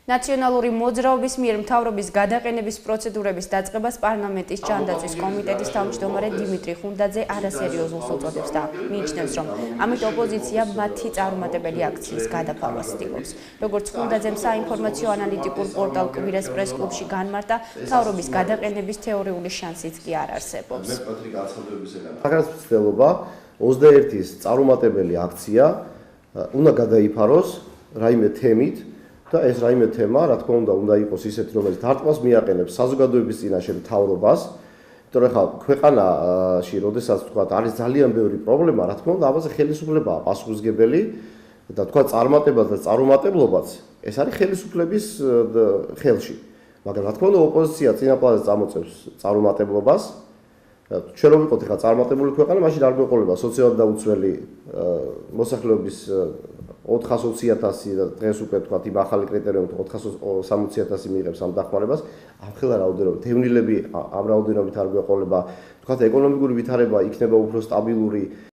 ნაციონალური მოძრაობის მიერ მთავრობის გადაყენების პროცედურების დაწყებას პარლამენტის ჯანდაცვის კომიტეტის თავმჯდომარე დიმიტრი ხუნდაძე არასერიოზულს უწოდებს და მიიჩნევს, რომ ამით ოპოზიცია მათი წარუმატებელი აქციის გადაფარვას ცდილობს. როგორც ხუნდაძემ საინფორმაციო ანალიტიკურ პორტალ კვირას პრეს-კლუბში განმარტა, მთავრობის გადაყენების თეორიული შანსიც კი არ არსებობს. საგანძურფ ცდილობა 21-ის წარუმატებელი აქცია უნდა გადაიფაროს რაიმე თემით და ეს რაიმე თემა, რა თქმა უნდა იყოს ისეთი, რომელიც დარტყმას მიაყენებს საზოგადოების წინაშე მთავრობას, იმიტომ რომ ხა ქვეყანაში, როდესაც თქვა არის ძალიან ბევრი პრობლემა, რა თქმა უნდა, ამაზე ხელისუფლებაა პასუხისმგებელი და თქვა წარმატება და წარუმატებლობაც ეს არის ხელისუფლების ხელში. მაგრამ რა თქმა უნდა, ოპოზიცია წინაპრად წამოწევს წარუმატებლობას. ჩვენ რომ ვიყოთ ხა წარმატებული ქვეყანა, მაშინ არ გვეყოლება სოციალურად დაუცველი მოსახლეობის 420,000 და დღეს უკვე თქვა იმ ახალი კრიტერიუმით 460,000 მიიღებს ამ დახმარებას. ამხელა რაოდენობით თევნილები ამ რაოდენობით არ გვეყოლება. თქვა ეკონომიკური ვითარება იქნება უფრო სტაბილური.